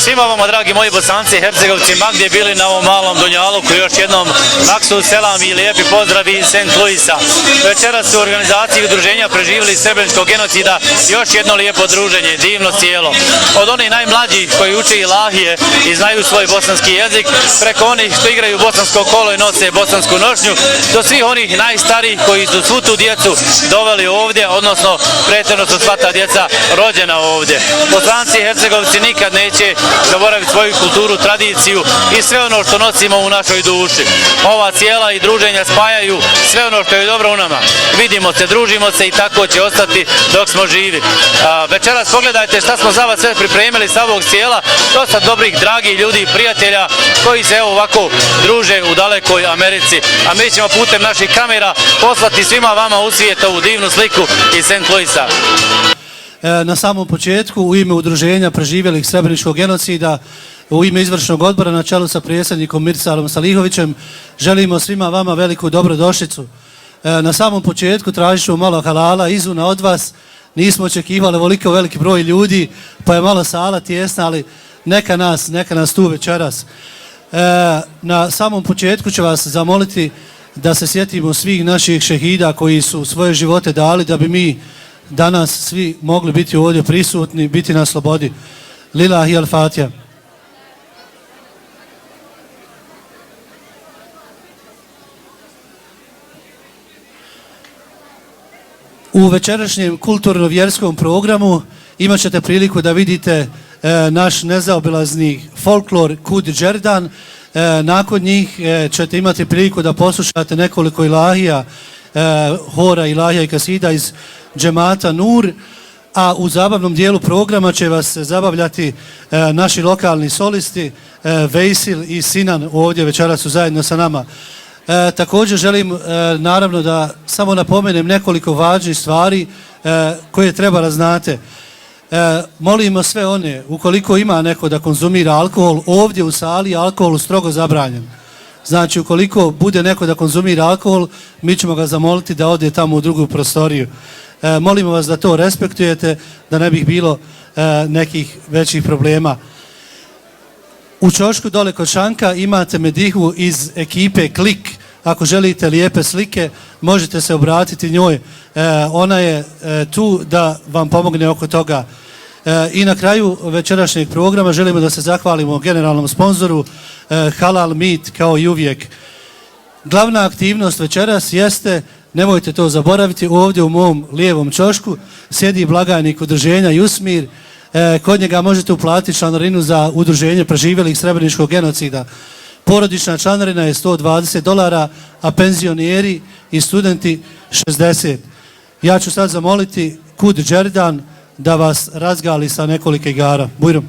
Svima vama, dragi moji Bosanci i Hercegovci, ma gdje bili na ovom malom Dunjaluku, još jednom maksud selam i lijepi pozdrav iz St. Louisa. Večeras su u organizaciji udruženja preživjeli srebreničkog genocida još jedno lijepo druženje, divno cijelo. Od onih najmlađih koji uče ilahije i znaju svoj bosanski jezik, preko onih što igraju bosansko kolo i nose bosansku nošnju, do svih onih najstarijih koji su svu tu djecu doveli ovdje, odnosno pretjerano su sva ta djeca rođena ovdje. Bosanci i Hercegovci nikad neće zaboraviti svoju kulturu, tradiciju i sve ono što nosimo u našoj duši. Ova cijela i druženja spajaju sve ono što je dobro u nama. Vidimo se, družimo se i tako će ostati dok smo živi. Večeras pogledajte šta smo za vas sve pripremili sa ovog cijela, dosta dobrih, dragih ljudi, prijatelja koji se evo ovako druže u dalekoj Americi. A mi ćemo putem naših kamera poslati svima vama u svijet ovu divnu sliku iz St. Louisa. Na samom početku u ime udruženja preživjelih srebreničkog genocida, u ime izvršnog odbora na čelu sa predsjednikom Mirsalom Salihovićem, želimo svima vama veliku dobrodošlicu. Na samom početku tražit ću malo halala, izuna od vas. Nismo očekivali ovoliko veliki broj ljudi, pa je malo sala tijesna, ali neka nas tu večeras. Na samom početku ću vas zamoliti da se sjetimo svih naših šehida koji su svoje živote dali da bi mi danas svi mogli biti ovdje prisutni, biti na slobodi. Lillahi al-Fatiha. U večerašnjem kulturno-vjerskom programu imat ćete priliku da vidite naš nezaobilazni folklor Kud Džerdan. Nakon njih ćete imati priliku da poslušate nekoliko ilahija, hora, ilahija i kasida iz džemata Nur, a u zabavnom dijelu programa će vas zabavljati naši lokalni solisti Vejsil i Sinan, ovdje večeras su zajedno sa nama. Također želim naravno da samo napomenem nekoliko važnih stvari koje treba da znate. Molimo sve one, ukoliko ima neko da konzumira alkohol, ovdje u sali je alkohol strogo zabranjen. Znači, ukoliko bude neko da konzumira alkohol, mi ćemo ga zamoliti da ode tamo u drugu prostoriju. Molimo vas da to respektujete, da ne bi bilo nekih većih problema. U ćošku dole kod šanka imate medihu iz ekipe Klik. Ako želite lijepe slike, možete se obratiti njoj. Ona je tu da vam pomogne oko toga. I na kraju večerašnjeg programa želimo da se zahvalimo generalnom sponzoru Halal Meat, kao i uvijek. Glavna aktivnost večeras jeste, nemojte to zaboraviti, ovdje u mom lijevom ćošku sjedi blagajnik udruženja Jusmir. Kod njega možete uplatiti članarinu za udruženje preživjelih srebreničkog genocida. Porodična članarina je $120, a penzioneri i studenti 60. Ja ću sad zamoliti Kud Džerdan da vas razgali sa nekoliko igara. Bujrom.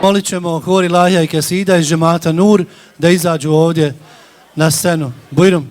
Molit ćemo Hori Lahija i Kesida iz džemata Nur da izađu ovdje na scenu. Bujrum.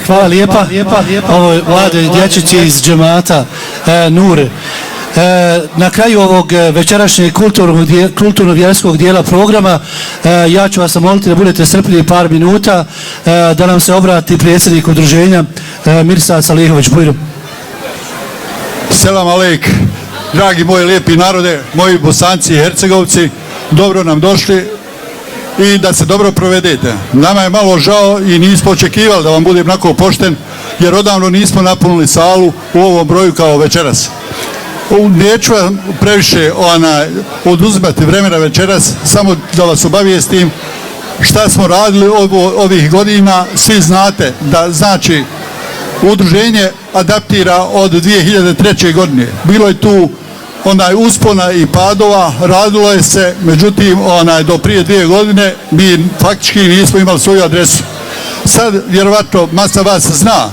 Hvala lijepa. Ovo je Vlade dječići iz džemata Nur. Na kraju ovog večerašnjeg kulturno-vjerskog dijela programa ja ću vas zamoliti da budete strpljivi par minuta da nam se obrati predsjednik udruženja Mirsad Salihović. Bujrum. Selam alejk, dragi moji lijepi narode, moji Bosanci i Hercegovci, dobro nam došli i da se dobro provedete. Nama je malo žao i nismo očekivali, da vam budem onako pošten, jer odavno nismo napunili salu u ovom broju kao večeras. Neću vam previše oduzimati vremena večeras, samo da vas obavijestim šta smo radili ovih godina. Svi znate da znači udruženje adaptira od 2003. godine. Bilo je tu uspona i padova, radilo je se, međutim do prije 2 godine mi faktički nismo imali svoju adresu. Sad vjerovatno masa vas zna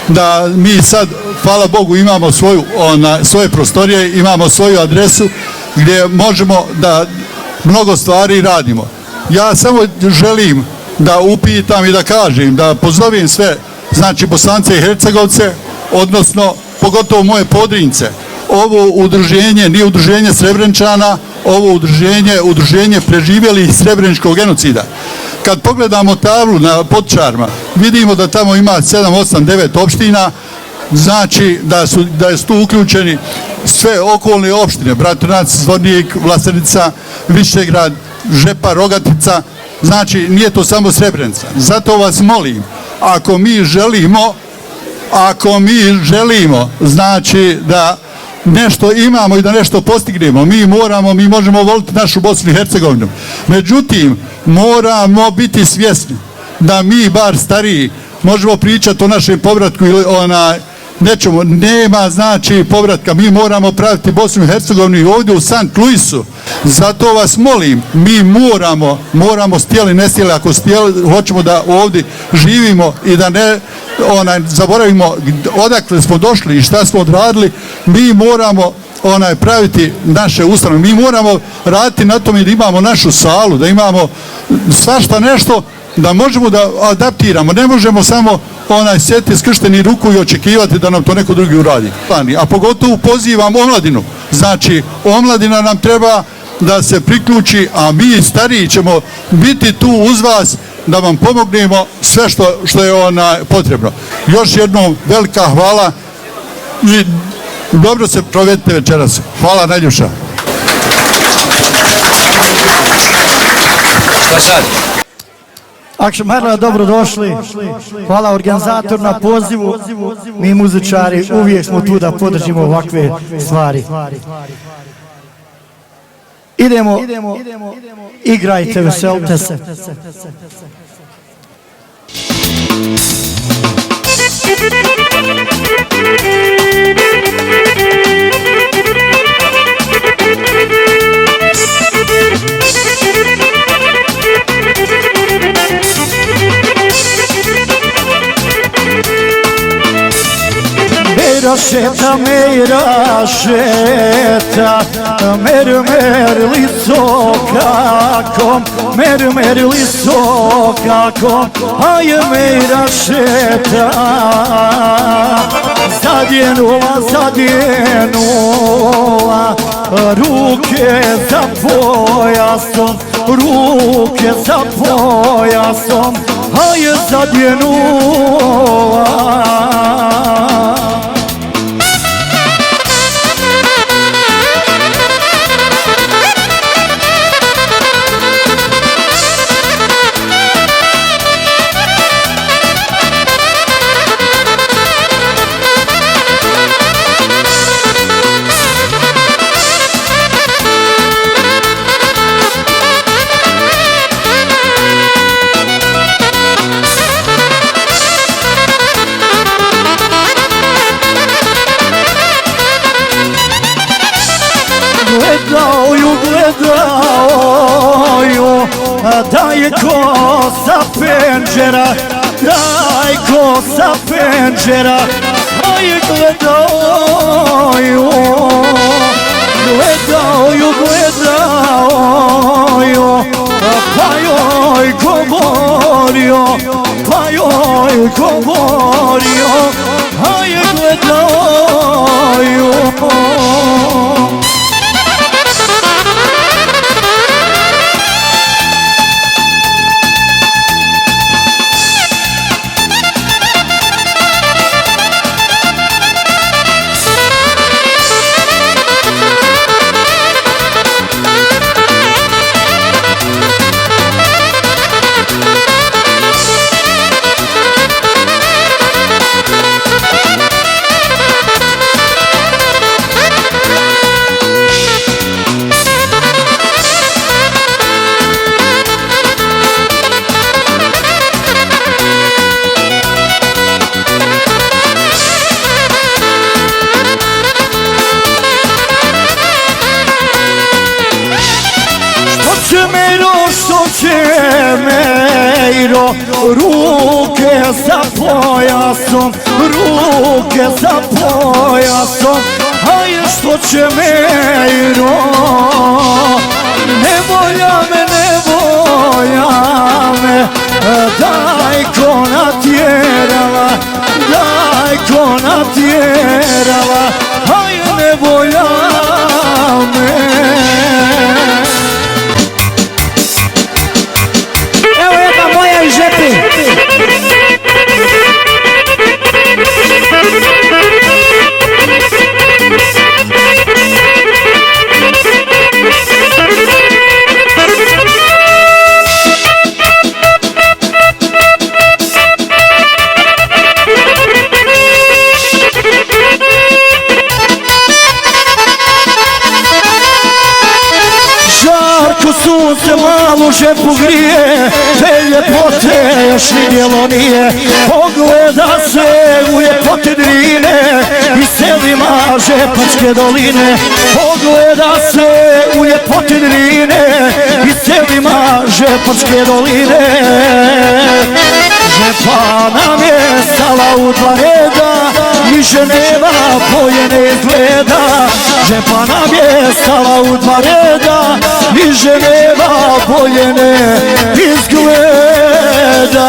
da mi sad, hvala Bogu, imamo svoje prostorije, imamo svoju adresu gdje možemo da mnogo stvari radimo. Ja samo želim da upitam i da kažem, da pozovem sve, znači Bosance i Hercegovce, odnosno pogotovo moje Podrinjce. Ovo udruženje nije udruženje Srebrenčana, ovo udruženje preživjelih srebreničkog genocida. Kad pogledamo tablu na Podčarma, vidimo da tamo ima 7, 8, 9 opština, znači da su tu uključeni sve okolne opštine, Bratunac, Zvornik, Vlasenica, Višegrad, Žepa, Rogatica, znači nije to samo Srebrenica. Zato vas molim, ako mi želimo, znači da nešto imamo i da nešto postignemo, mi možemo voliti našu Bosnu i Hercegovinu. Međutim, moramo biti svjesni da mi, bar stariji, možemo pričati o našem povratku ili nečemu, nema znači povratka, mi moramo praviti Bosnu i Hercegovinu i ovdje u St. Louisu. Zato vas molim, mi moramo stijeli, ne stijeli, ako stijeli, hoćemo da ovdje živimo i da ne zaboravimo odakle smo došli i šta smo odradili, mi moramo praviti naše ustanove, mi moramo raditi na tome da imamo našu salu, da imamo svašta nešto, da možemo da adaptiramo, ne možemo samo sjediti skrštenih ruku i očekivati da nam to neko drugi uradi. A pogotovo pozivam omladinu, znači omladina nam treba da se priključi, a mi stariji ćemo biti tu uz vas da vam pomognemo sve što je potrebno. Još jednom velika hvala i dobro se provedite večeras. Hvala najljepša. Šta sad? Akšemerla, dobrodošli. Hvala organizator na pozivu. Mi muzičari uvijek smo tu da podržimo ovakve stvari. Idemo, igrajte, veselite se. Meira šeta, mer lico kakom, mer lico kakom, aj meira šeta, zadjenula, ruke za pojasom, aj zadjenula. Gledaju, daj ko sa penđera, aj gledaju, pa joj govorio, aj gledaju. Ruke za pojasom, aj što će Meiro, ne volja me, daj ko natjerala, aj ne volja me. Evo jedna moja iz žepi. sunce malo žepu grije, te ljepote još vidjelo nije. Pogleda se u ljepote Drine i selima Žepačke doline. Pogleda se u ljepote Drine i selima Žepačke doline. Žepa nam je stala u dva reda, ni Ženeva bolje ne izgleda. Žepa nam je stala u dva reda, ni Ženeva bolje ne izgleda.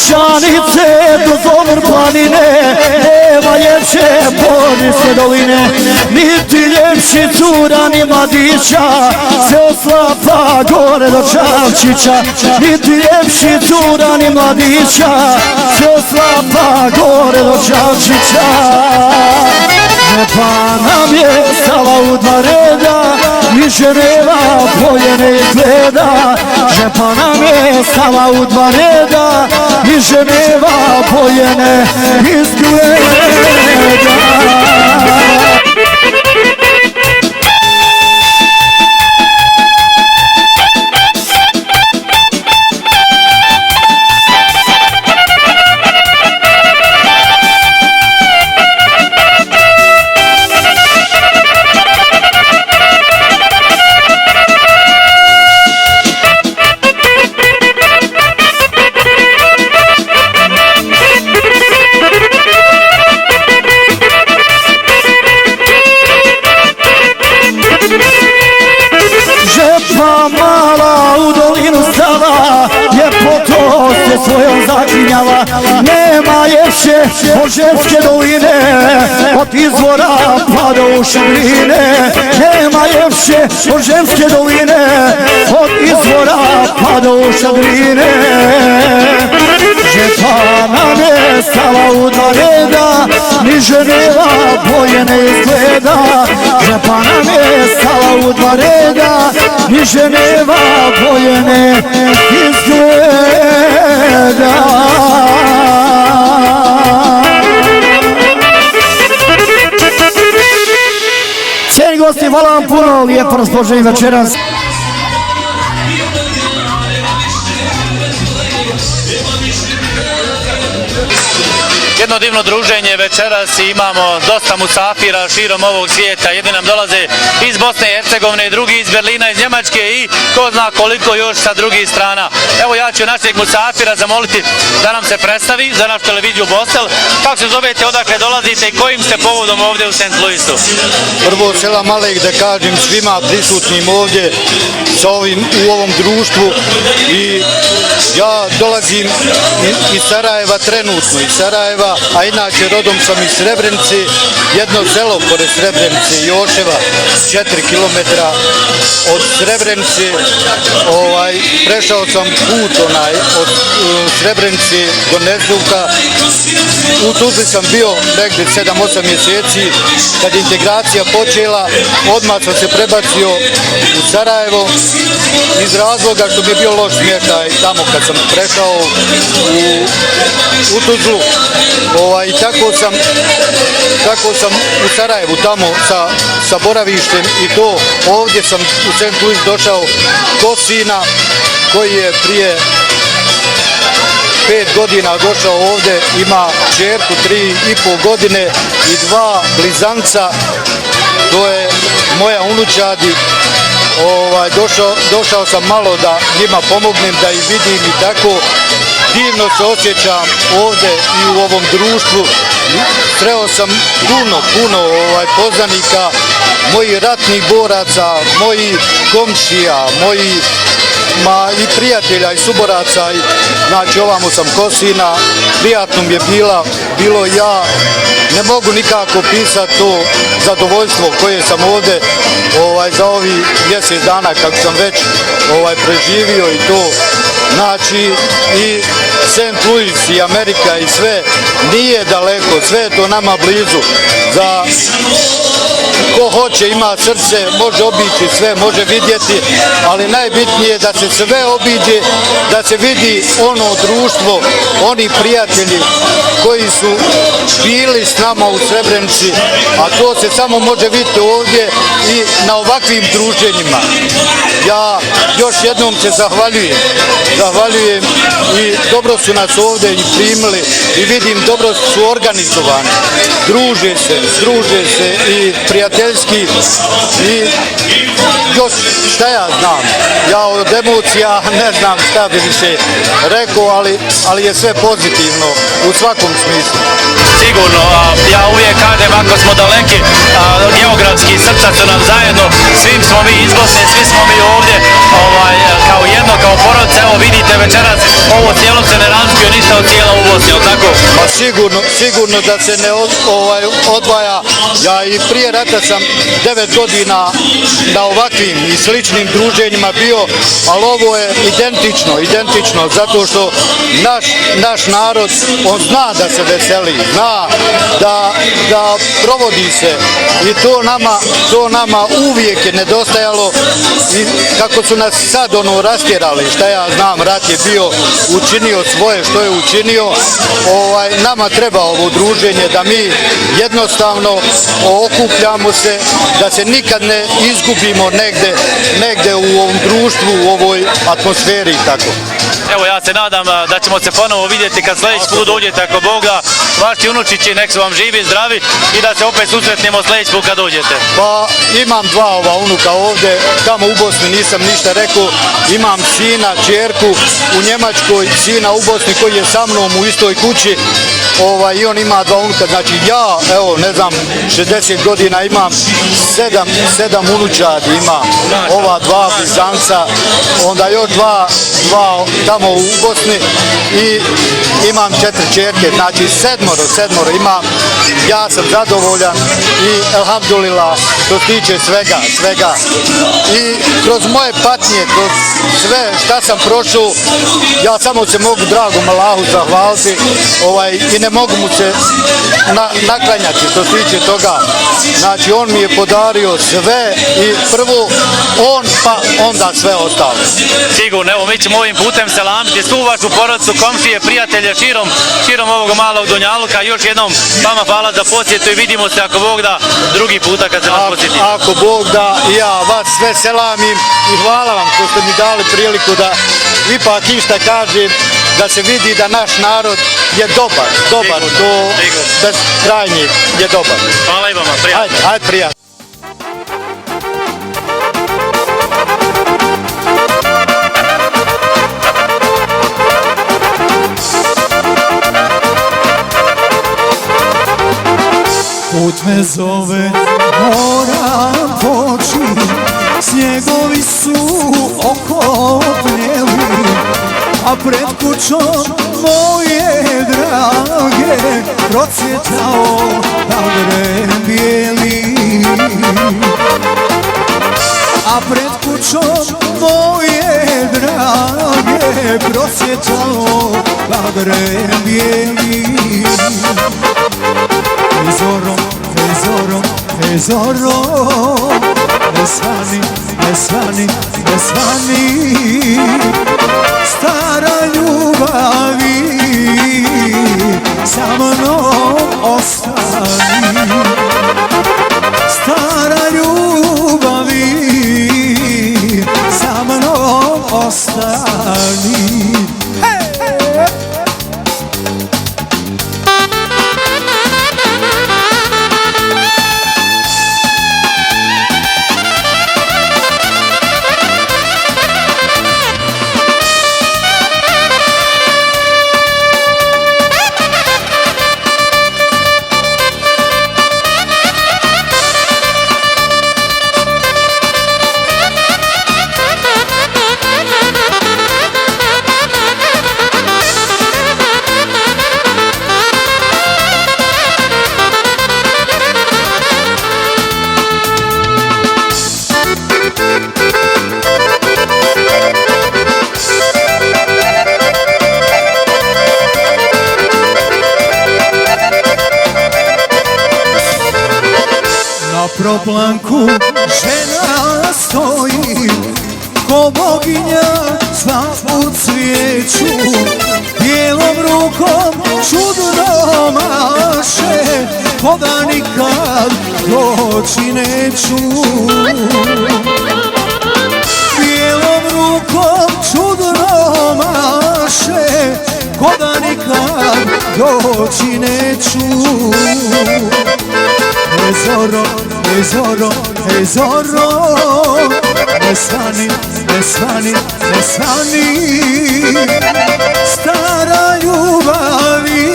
Šanice do Zomor planine, nema ljepše Podrinjske doline. Niti ljepši cura ni mladića se oslapa gore do Čavčića. Niti ljepši cura ni mladića se oslapa gore do Čavčića. Žepa nam je stala u dva reda, ni Ženeva bolje ne izgleda. Žepa nam je stala u dva reda, ni Ženeva bolje ne izgleda. Mala u dolinu stala, ljepoto se svojom zaklinjala. Nema ljepše od Ženske doline, od izvora pa do Šabrine. Nema ljepše od Ženske doline, od izvora pa do Šabrine. Žepa nam je stala u dva reda, ni Ženeva bolje ne izgleda. Žepa nam je stala u dva reda, ni Ženeva bolje ne izgleda. Cijeni gosti, hvala vam puno, lijepo raspoloženje večeras. Jedno divno druženje večeras, imamo dosta musafira širom ovog svijeta. Jedni nam dolaze iz Bosne i Hercegovine, drugi iz Berlina, iz Njemačke i ko zna koliko još sa drugih strana. Evo ja ću našeg musafira zamoliti da nam se predstavi za našu televiziju Bostel. Kako se zovete, odakle dolazite i kojim ste povodom ovdje u St. Louisu? Prvo selam alejk da kažem svima prisutnim ovdje u ovom društvu i ja dolazim iz Sarajeva trenutno, iz Sarajeva, a inače rodom sam iz Srebrenice, jedno selo pored Srebrenice, Joševa, 4 km od Srebrenice. Prešao sam put od Srebrenice do Nezduka. U Tuzli sam bio negdje 7-8 mjeseci. Kad je integracija počela, odmah sam se prebacio u Sarajevo iz razloga što mi je bio loš smještaj tamo kad sam prešao u Tuzlu. I tako sam u Sarajevu tamo sa boravištem i to ovdje sam u St. Louis došao kod sina koji je prije 5 godina došao ovdje, ima čerku 3,5 godine i 2 blizanca, to je moja unučadi. Došao sam malo da njima pomognem, da ih vidim i tako. Divno se osjećam ovdje i u ovom društvu. Sreo sam puno poznanika, mojih ratnih boraca, mojih komšija, i prijatelja i suboraca, znači ovamo sam Kosina, prijatno mi je bilo ja, ne mogu nikako pisati to zadovoljstvo koje sam ovdje za ovih mjesec dana kako sam već preživio i to, znači i St. Louis i Amerika i sve nije daleko, sve je to nama blizu. Za ko hoće, ima srce, može obići sve, može vidjeti, ali najbitnije je da se sve obiđe, da se vidi ono društvo, oni prijatelji koji su bili s nama u Srebrenici, a to se samo može vidjeti ovdje i na ovakvim druženjima. Ja još jednom se zahvaljujem i dobro su nas ovdje i primili i vidim dobro su organizovani, druže se i prijateljski i još šta ja znam, ja od emocija ne znam šta bi više rekao, ali je sve pozitivno u svakom smislu. Sigurno, ja uvijek kažem ako smo daleki, geografski srca su nam zajedno, svim smo mi iz Bosne, svi smo mi ovdje kao jedno, kao porodica. Evo vidite večeras, ovo cijelo se ne razlikuje ništa od cijela u Bosni, jel tako? Pa sigurno da se ne odvaja. Ja i prije rata sam 9 godina na ovakvim i sličnim druženjima bio, ali ovo je identično, zato što naš narod, on zna da se veseli, zna da provodi se i to nama uvijek je nedostajalo i kako su nas sad rastjerali, šta ja znam, rat je bio učinio svoje što je učinio, nama treba ovo druženje da mi jednostavno okupljamo se, da se nikad ne izgubimo negde u ovom društvu, u ovoj atmosferi i tako. Evo ja se nadam da ćemo se ponovo vidjeti kad sljedeći put dođete ako Boga, vaši unučići nek su vam živi, zdravi i da se opet susretnemo sljedeći put kad dođete. Pa imam dva unuka ovdje, tamo u Bosni nisam ništa rekao, imam sina, čerku u Njemačkoj, sina u Bosni koji je sa mnom u istoj kući i on ima dva unuka, znači ja, evo ne znam, 60 godina imam 7 unučadi ima, ova dva blizanca, onda još dva tamo u Bosni i imam 4 čerke, znači sedmoro imam, ja sam zadovoljan i elhamdulillah što tiče svega i kroz moje patnje, kroz sve šta sam prošao, ja samo se mogu dragom Allahu zahvaliti i ne mogu mu se naklanjati što se tiče toga, znači on mi je podario sve i prvo on pa onda sve ostalo. Sigurno, evo mi ćemo ovim putem selamiti svu vašu porodicu, komšije, prijatelje širom ovog malog Dunjaluka. Još jednom vama hvala za posjetu i vidimo se ako Bog da drugi puta kad se nas posjeti. Ako Bog da, ja vas sve selamim i hvala vam što ste mi dali priliku da ipak išta kažem, da se vidi da naš narod je dobar, to bez krajnjih je dobar. Hvala i vama, prijatno. Ajde, prijatno. Put me zove, moram poći, snjegovi su okopnjeli, a pred kućom moje drage procvjetao bagren bijeli. A pred kućom moje drage procvjetao bagren bijeli. Zorom, ne svani, stara ljubavi, sa mnom ostani. Stara ljubavi, sa mnom ostani. planku žena stoji, ko boginja sva u cvijeću, bijelom rukom čudno maše, ko da nikad doći neću. Bijelom rukom čudno maše, ko da nikad doći neću. Hej zoro, hej zoro, hej zoro, ne svani, ne svani, ne svani, stara ljubavi,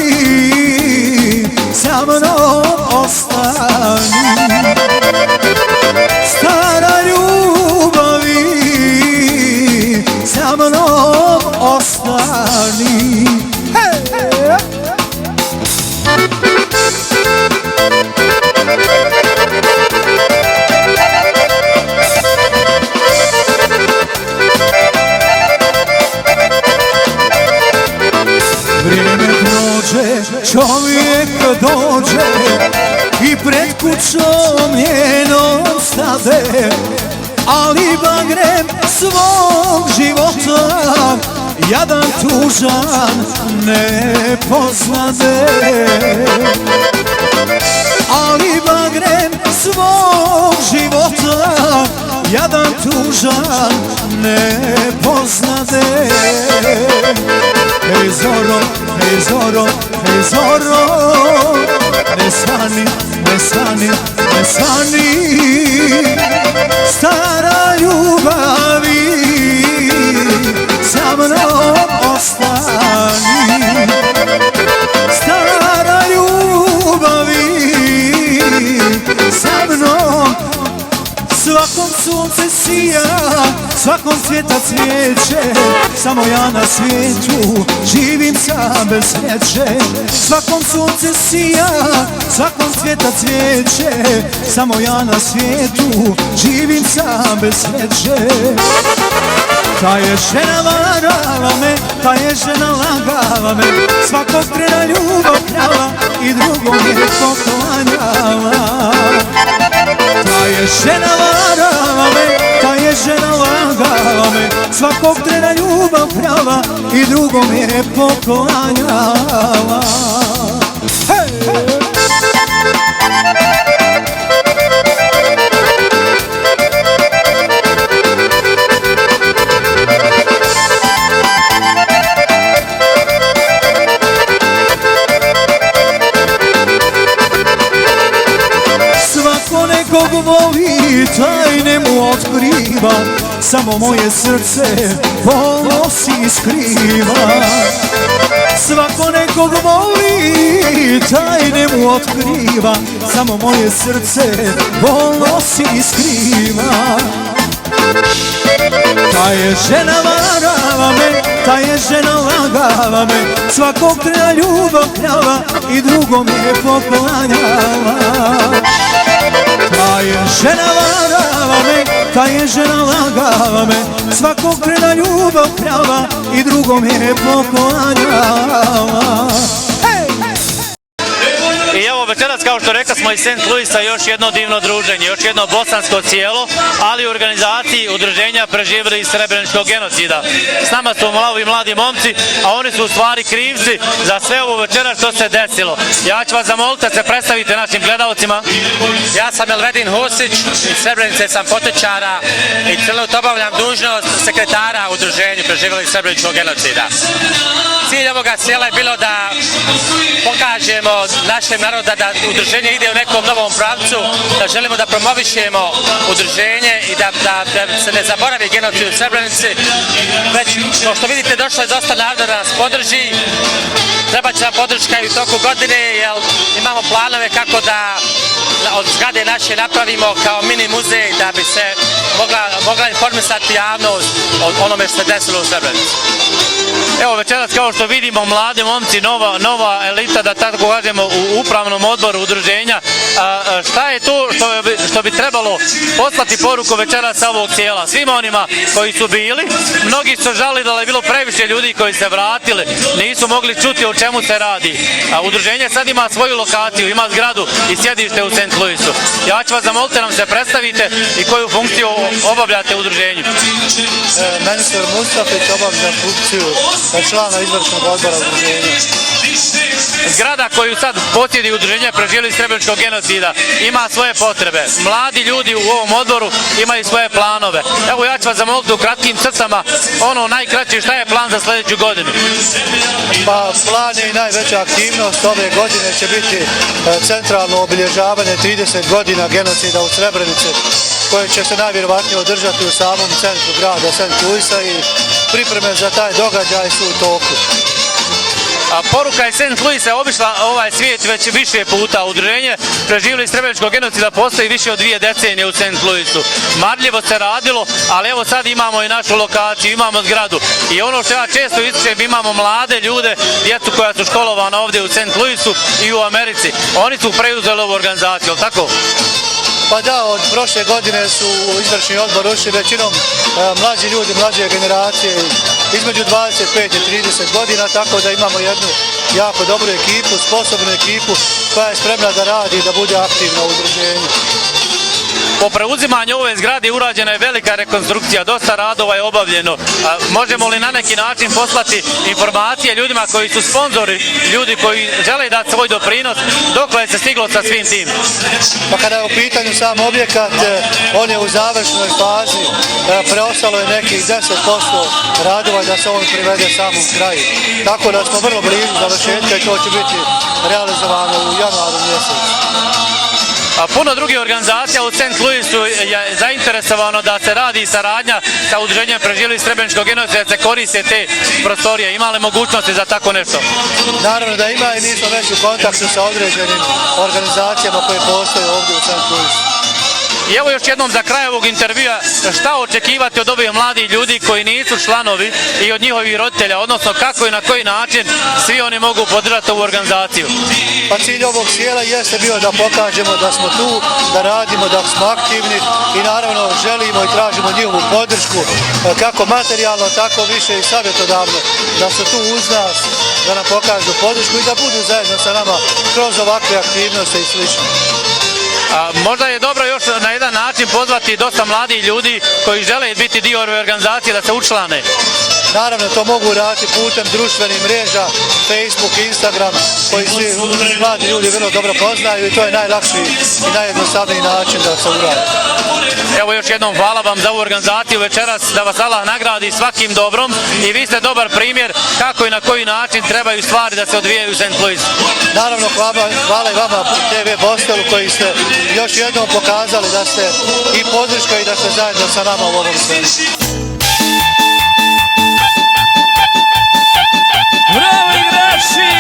sa mnom ostani. Stara ljubavi, sa mnom ostani. Vrijeme prođe, čovjek dođe i pred kućom njenom stade, ali bagrem svog života jadan tužan ne poznade. Ali bagrem svog života jadan tužan ne poznade. Hej zoro, hej zoro, hej zoro, ne svani, ne svani, ne svani, stara ljubavi, sa mnom ostani. Stara ljubavi, sa mnom. Svakom sunce sija, svakom cvjeta cvijeće, samo ja na svijetu živim sam bez sreće. Svakom sunce sija, svakom cvjeta cvijeće, samo ja na svijetu živim sam bez sreće. Ta je žena varala me, ta je žena lagala me, svakog trena ljubav krala i drugom je poklanjala. Ta je žena varala me, ta je žena lagala me, svakog trena ljubav krala i drugom je poklanjala. Kog voli, tajne mu otkriva, samo moje srce ponosi skriva. Svako nekog voli, tajne mu otkriva, samo moje srce ponosi skriva. Ta je žena varala me, ta je žena lagala me, svakog trena ljubav krala i drugom je poklanjala. Ta je žena varala me, ta je žena lagala me, svakog trena ljubav krala i drugom je poklanjala. I evo večeras, kao što rekla smo, iz St. Louisa još jedno divno druženje, još jedno bosansko cijelo, ali u organizaciji udruženja preživjeli iz Srebreničkog genocida. S nama su ovi mladi momci, a oni su u stvari krivci za sve ovo večeras što se desilo. Ja ću vas zamoliti da se predstavite našim gledalcima. Ja sam Elvedin Husić, iz Srebrenice sam potičara i trenutno obavljam dužnost sekretara u udruženju preživjeli iz Srebreničkog genocida. Cilj ovoga sjela je bilo da pokažemo našem narodu da udruženje ide u nekom novom pravcu, da želimo da promovišemo udruženje i da se ne zaboravi genocid u Srebrenici. Već, kao što vidite, došlo je dosta naroda da nas podrži. Treba će nam podrška i u toku godine, jer imamo planove kako da od zgrade naše napravimo kao mini muzej da bi se mogla informisati javnost o onome što se desilo u Srebrenici. Evo večeras, kao što vidimo, mladi momci, nova elita, da tako kažemo, u upravnom odboru udruženja. Šta je to što bi trebalo poslati poruku večeras sa ovog cijela? Svima onima koji su bili, mnogi su žalili da je bilo previše ljudi koji se vratili, nisu mogli čuti o čemu se radi. Udruženje sad ima svoju lokaciju, ima zgradu i sjedište u St. St. Louisu. Ja ću vas zamoliti da nam se predstavite i koju funkciju obavljate u udruženju. Ministar Mustafić obavlja funkciju člana izvršnog odbora udruženja. Zgrada koju sad posjedi udruženje Preživjeli srebreničkog genocida ima svoje potrebe. Mladi ljudi u ovom odboru imaju svoje planove. Evo ja ću vas zamoliti u kratkim crtama ono najkraće šta je plan za sljedeću godinu. Pa plan je i najveća aktivnost ove godine će biti centralno obilježavanje 30 godina genocida u Srebrenici, koje će se najvjerovatnije održati u samom centru grada St. Louisa i pripreme za taj događaj su u toku. A poruka je St. Louis je obišla ovaj svijet već više puta. Udruženje Preživjeli srebreničkog genocida postoji više od 2 decenije u St. Louisu. Marljivo se radilo, ali evo sad imamo i našu lokaciju, imamo zgradu. I ono što ja često ističem, imamo mlade ljude, djecu koja su školovana ovdje u St. Louisu i u Americi. Oni su preuzeli ovu organizaciju, tako? Pa da, od prošle godine su u izvršni odbor ušli većinom mlađi ljudi, mlađe generacije, između 25 i 30 godina, tako da imamo jednu jako dobru ekipu, sposobnu ekipu koja je spremna da radi i da bude aktivna u udruženju. Po preuzimanju ove zgrade urađena je velika rekonstrukcija, dosta radova je obavljeno. Možemo li na neki način poslati informacije ljudima koji su sponzori, ljudi koji žele dati svoj doprinos, dokle se stiglo sa svim tim? Pa kada je u pitanju sam objekat, on je u završnoj fazi, preostalo je nekih 10% radova da se on privede samom kraju. Tako da smo vrlo blizu završetka i to će biti realizovano u januaru mjesecu. Puno drugih organizacija u St. Louisu je zainteresovano da se radi saradnja sa udruženjem Preživjeli srebreničkog genocida, da se koriste te prostorije. Ima li mogućnosti za tako nešto? Naravno da ima i mi smo već u kontaktu sa određenim organizacijama koje postoje ovdje u St. Louisu. I evo još jednom za kraj ovog intervjua, šta očekivati od ovih mladih ljudi koji nisu članovi i od njihovih roditelja, odnosno kako i na koji način svi oni mogu podržati ovu organizaciju? Pa cilj ovog sjela jeste bio da pokažemo da smo tu, da radimo, da smo aktivni i naravno želimo i tražimo njihovu podršku, kako materijalno, tako više i savjetodavno, da su tu uz nas, da nam pokažu podršku i da budu zajedno sa nama kroz ovakve aktivnosti i slično. Možda je dobro još na jedan način pozvati dosta mladih ljudi koji žele biti dio ove organizacije da se učlane. Naravno, to mogu raditi putem društvenih mreža, Facebook, Instagram, koji svi mladi ljudi vrlo dobro poznaju i to je najlakši i najjednostavniji način da se uradi. Evo još jednom hvala vam za ovu organizaciju večeras, da vas Allah nagradi svakim dobrom i vi ste dobar primjer kako i na koji način trebaju stvari da se odvijaju u St. Louisu. Naravno, hvala i vama TV Bostelu koji ste još jednom pokazali da ste i podrška i da ste zajedno sa nama u ovom svemu. Bravo igrači!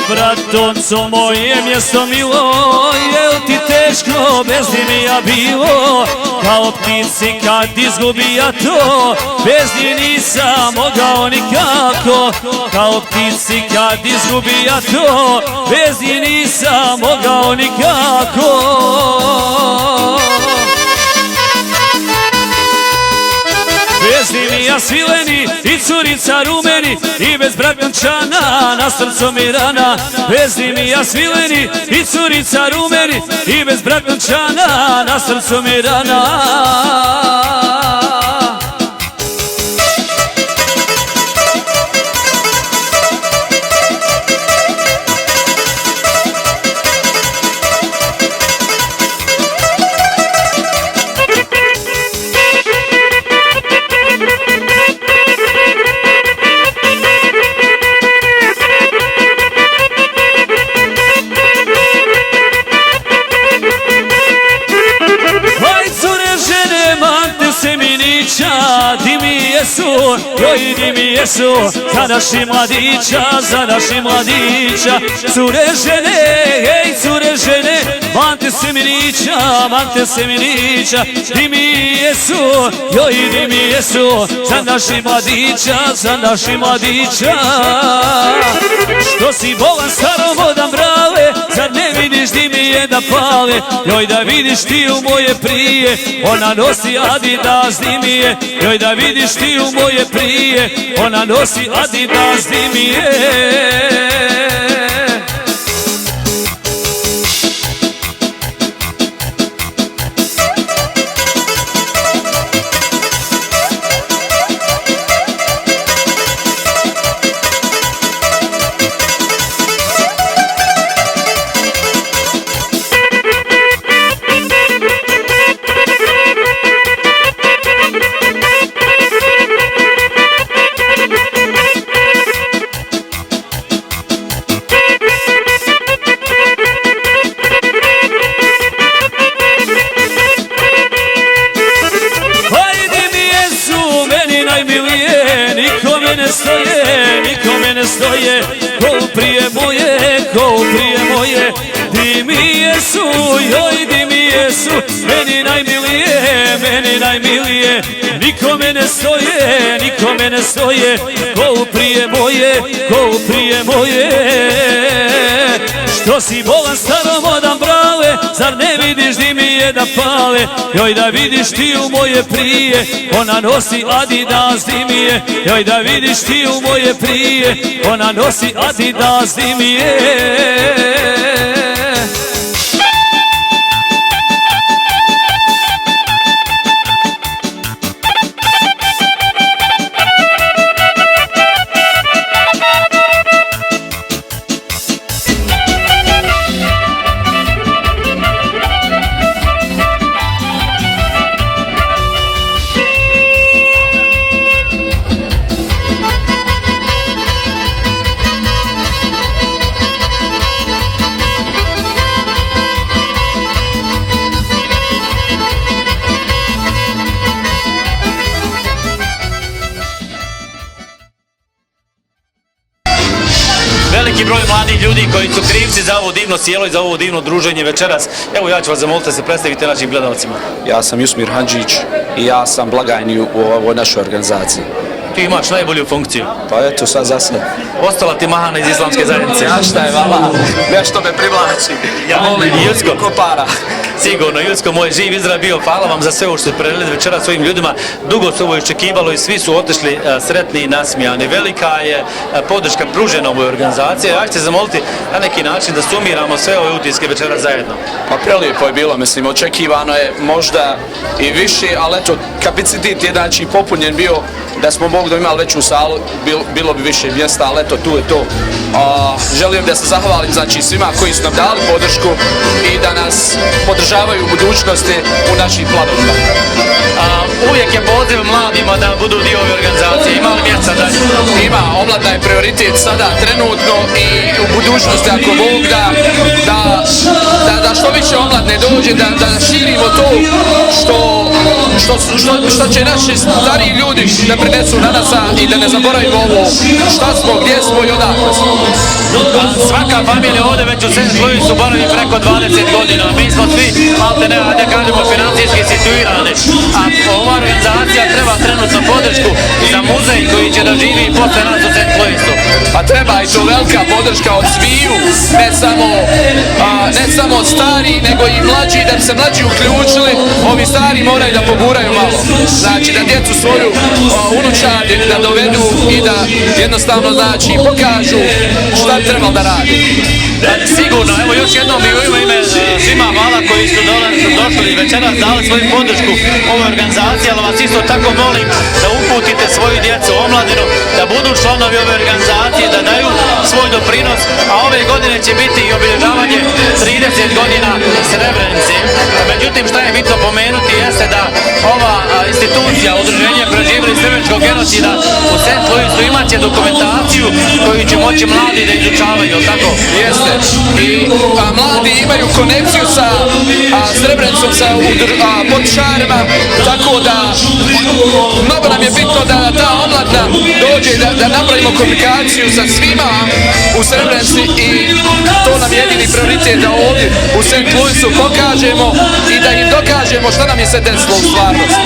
Bratonco, moje mjesto milo, jel ti teško bez dimija bilo? Kao ptici kad izgubi ja to, bez njih nisam mogao nikako. Kao ptici kad izgubi ja to, bez njih nisam mogao nikako. Bez dimija svileni i curica rumeni i bez bratončana na srcu mi rana. Bez dimija svileni i curica rumeni i bez bratončana na srcu mi rana. joj dimi jesu, za naših mladića, cure žene, ej cure žene, mante se mirića, dimi jesu, joj dimi jesu, za naših mladića, što si bolan staromodan brale, zar ne vidiš di mi je da pale, joj da vidiš ti u moje prije, ona nosi Adidas di mi je, joj da vidiš ti u moje prije, ona nosi Adidas di mi je. Nikome ne stoje, ko prije moje, di mi jesu, joj di mi jesu, meni najmilije, nikome ne stoje, ko prije moje, što si bolan staromodan brale, zar ne vidiš di mi je da pale, joj da vidiš ti u moje prije, ona nosi Adidas di mi je, joj da vidiš ti u moje prije, ona nosi Adidas di mi je. Veliki broj mladih ljudi koji su krivci za ovo divno sjelo i za ovo divno druženje večeras. Evo ja ću vas zamoliti da se predstavite našim gledalcima. Ja sam Jusmir Handžić i ja sam blagajni u ovoj našoj organizaciji. Ti imaš najbolju funkciju. Pa eto, sad za sve. Ostala ti mahana iz islamske zajednice. Ja šta je vama, nešto me privlači. Ja volim Jutsko. Kopara. Sigurno, Jutsko, moj živ Izrael bio. Hvala vam za sve ovo što ste predali večera svojim ljudima. Dugo se ovo iščekivalo i svi su otišli sretni i nasmijani. Velika je podrška pružena ovoj organizaciji. Ja ću te zamoliti na neki način da sumiramo sve ove utiske večera zajedno. Pa prelijepo je bilo, mislim, očekivano je možda i više, ali eto, kapacitet je znači popunjen bio, da smo mogli da imali veću salu, bilo bi više mjesta, ali eto, tu je to. Želim da se zahvalim znači svima koji su nam dali podršku i da nas podržavaju u budućnosti u naših planovima. Uvijek je poziv mladima da budu dio ove organizacije. Ima li mjesta dalje? Ima, omladna je prioritet sada trenutno i u budućnosti ako Bog da što više omladne dođe, da širimo to što će naši stariji ljudi da prinesu na nas i da ne zaboravimo ovo šta smo, gdje smo i odakle smo. Svaka familija ovdje već u St. Louisu boravi preko 20 godina. Mi smo svi, malte ne, da kažemo, financijski situirani. A ova organizacija treba trenutno podršku za muzej koji će da živi i posle nas u St. Louisu. Pa treba i to velika podrška od sviju, ne samo od stari, nego i mlađi, da bi se mlađi uključili, ovi stari moraju da poguraju malo. Znači da djecu svoju unučadi da dovedu i da jednostavno znači pokažu šta bi trebalo da radi. Sigurno, evo još jednom bih u ime svima hvala koji su došli večeras, dali svoju podršku ovoj organizaciji, ali vas isto tako molim da uputite svoju djecu, omladinu, da budu članovi ove organizacije, da daju svoj doprinos, a ove godine će biti i obilježavanje 30 godina Srebrenice. Međutim, šta je bitno pomenuti jeste da ova institucija, udruženje preživjeli srebreničkog genocida u St. Louisu imat će dokumentaciju komunikaciju koju će moći mladi da izučavaju, tako? Jeste. I mladi imaju konekciju sa Srebrenicom, sa Potičarima, tako da mnogo nam je bitno da ta omladina dođe, da napravimo komunikaciju sa svima u Srebrenici i to nam je jedini prioritet da ovdje u St. Louisu pokažemo i da im dokažemo šta nam je se desilo u stvarnosti.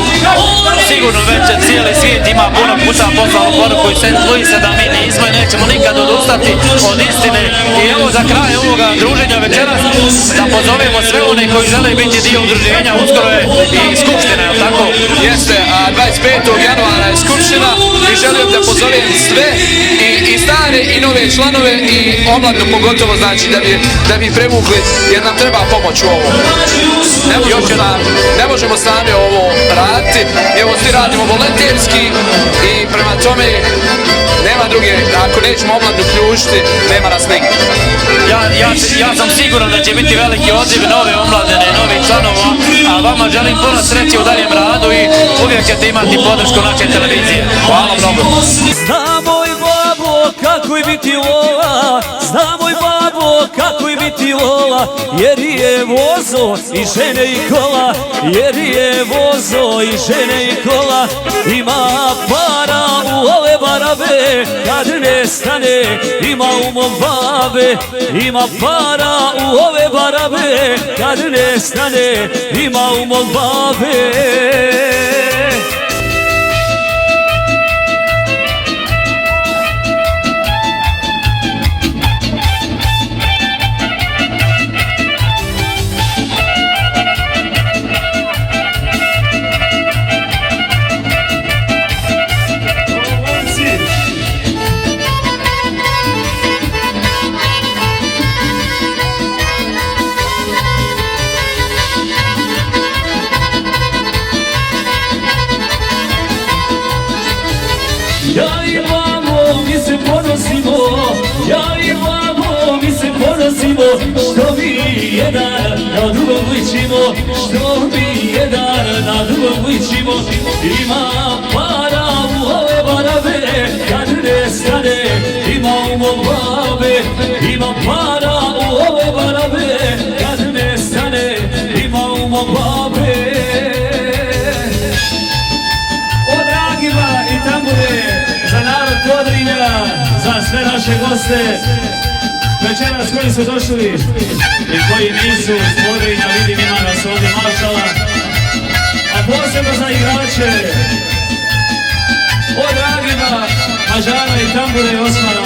Sigurno već cijeli svijet ima puno puta poslao poruku iz St. Louisa da mi nismo i nećemo nikad odustati od istine. I evo za kraj ovoga druženja večeras da pozovemo sve one koji žele biti dio udruženja, uskoro je i skupština, je li tako? Jeste, a 25. januara je skupština i želim da pozovem sve i stare i nove članove i omladnu pogotovo, znači da bi prevukli jer nam treba pomoć u ovom. Ne možemo sami ovo raditi, evo svi radimo volonterski i prema tome nema druge, ako nećemo omladnu ključiti, nema nas nigdje. Ja sam siguran da će biti veliki odziv nove omladine, novih članova, a vama želim puno sreće u daljem radu i uvijek ćete imati podršku naše televizije. Hvala mnogo. Zna moj babo kako je biti vola, zna moj babo kako je biti vola, jer je vozo i žene i kola, jer je vozo i žene i kola, ima para u ove barabe, kad ne stane, ima u mom babe, ima para u ove barabe, kad ne stane, ima u mom babe. Ja i vamo mi se ponosimo, ja i vamo mi se ponosimo, što mi jedan na drugom ličimo, što mi jedan na drugom ličimo, ima para u ove barabe, kad ne stane, ima u mom babe, ima para u ove barabe, kad ne stane, ima u mom babe. O dragima i tambure, za narod Podrinja, za sve naše goste večeras koji su došli i koji nisu iz Podrinja, vidim ima nas ovdje mašala, a posebno za igrače, o dragima Mažara i tambure i Osmana.